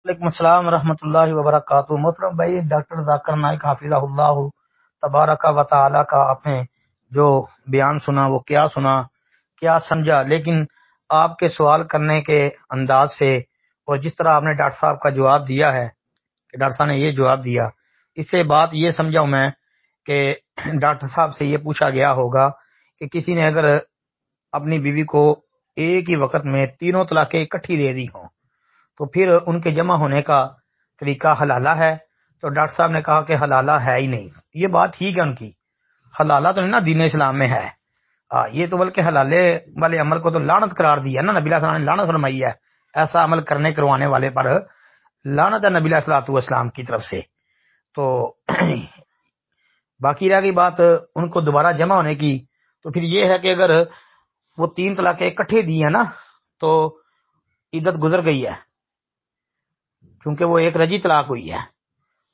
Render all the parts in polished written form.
وعلیکم السلام ورحمۃ اللہ وبرکاتہ۔ محترم بھائی، ڈاکٹر ذاکر نائک حافظہ اللہ تبارک و تعالی کا آپ نے جو بیان سنا وہ کیا سنا، کیا سمجھا، لیکن آپ کے سوال کرنے کے انداز سے اور جس طرح آپ نے ڈاکٹر صاحب کا جواب دیا ہے کہ ڈاکٹر صاحب نے یہ جواب دیا، اس سے بات یہ سمجھا میں کہ ڈاکٹر صاحب سے یہ پوچھا گیا ہوگا کہ کسی نے اگر اپنی بیوی کو ایک ہی وقت میں تینوں طلاقیں اکٹھی دے دی ہوں تو پھر ان کے جمع ہونے کا طریقہ حلالہ ہے؟ تو ڈاکٹر صاحب نے کہا کہ حلالہ ہے ہی نہیں۔ یہ بات ٹھیک ہے ان کی، حلالہ تو نہیں نا دین اسلام میں ہے، یہ تو بلکہ حلالے والے عمل کو تو لعنت قرار دیا نا، نبی علیہ السلام نے لعنت فرمائی ہے ایسا عمل کرنے کروانے والے پر، لعنت ہے نبی علیہ الصلوۃ والسلام کی طرف سے۔ تو باقی رہ گئی بات ان کو دوبارہ جمع ہونے کی، تو پھر یہ ہے کہ اگر وہ تین طلاقیں اکٹھے دی ہیں نا تو عدت گزر گئی ہے، چونکہ وہ ایک رجی طلاق ہوئی ہے،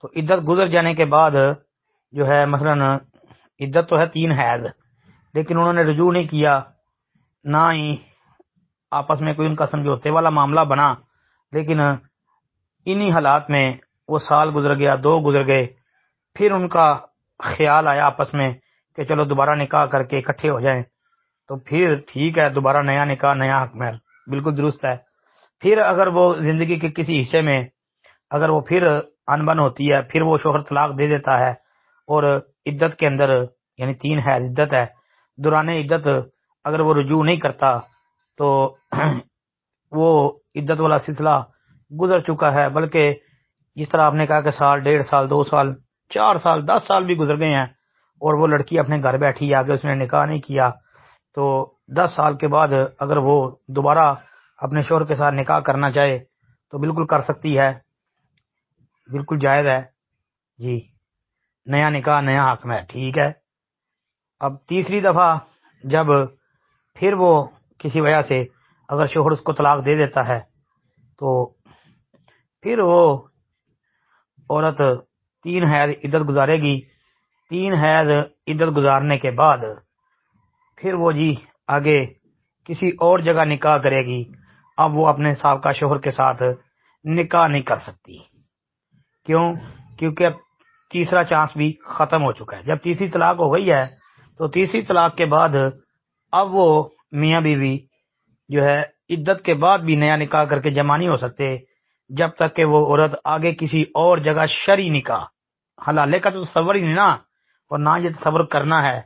تو عدت گزر جانے کے بعد جو ہے مثلا عدت تو ہے 3 حیض، لیکن انہوں نے رجوع نہیں کیا، نہ ہی آپس میں کوئی ان کا سمجھوتے والا معاملہ بنا، لیکن انہی حالات میں وہ سال گزر گیا، 2 گزر گئے، پھر ان کا خیال آیا آپس میں کہ چلو دوبارہ نکاح کر کے اکٹھے ہو جائیں، تو پھر ٹھیک ہے، دوبارہ نیا نکاح، نیا حق مہر، بالکل درست ہے۔ پھر اگر وہ زندگی کے کسی حصے میں اگر وہ پھر انبن ہوتی ہے، پھر وہ شوہر طلاق دے دیتا ہے اور عدت کے اندر یعنی 3 حیض عدت ہے، دوران عدت اگر وہ رجوع نہیں کرتا تو وہ عدت والا سلسلہ گزر چکا ہے، بلکہ جس طرح آپ نے کہا کہ سال، 1.5 سال، 2 سال، 4 سال، 10 سال بھی گزر گئے ہیں اور وہ لڑکی اپنے گھر بیٹھی، آگے اس نے نکاح نہیں کیا، تو 10 سال کے بعد اگر وہ دوبارہ اپنے شوہر کے ساتھ نکاح کرنا چاہے تو بالکل کر سکتی ہے، بالکل جائز ہے جی، نیا نکاح، نیا حق میں، ٹھیک ہے۔ اب تیسری دفعہ جب پھر وہ کسی وجہ سے اگر شوہر اس کو طلاق دے دیتا ہے تو پھر وہ عورت 3 حیض عدت گزارے گی، 3 حیض عدت گزارنے کے بعد پھر وہ جی آگے کسی اور جگہ نکاح کرے گی، اب وہ اپنے سابقہ شوہر کے ساتھ نکاح نہیں کر سکتی۔ کیوں؟ کیونکہ اب تیسرا چانس بھی ختم ہو چکا ہے۔ جب تیسری طلاق ہو گئی ہے تو تیسری طلاق کے بعد اب وہ میاں بیوی جو ہے عدت کے بعد بھی نیا نکاح کر کے جمع نہیں ہو سکتے جب تک کہ وہ عورت آگے کسی اور جگہ شرعی نکاح، حلالے کا تو تصور ہی نہیں نا، اور نہ یہ تصور کرنا ہے،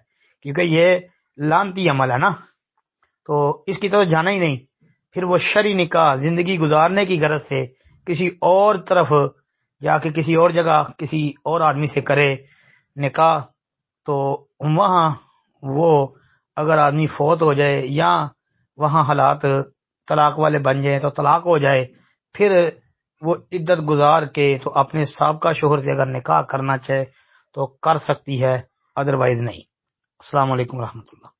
کیونکہ یہ لعنتی عمل ہے نا، تو اس کی طرف جانا ہی نہیں۔ پھر وہ شرعی نکاح زندگی گزارنے کی غرض سے کسی اور طرف جا کے کسی اور جگہ کسی اور آدمی سے کرے نکاح، تو وہاں وہ اگر آدمی فوت ہو جائے یا وہاں حالات طلاق والے بن جائیں تو طلاق ہو جائے، پھر وہ عدت گزار کے تو اپنے سابقہ شوہر سے اگر نکاح کرنا چاہے تو کر سکتی ہے، ادروائز نہیں۔ السلام علیکم ورحمۃ اللہ۔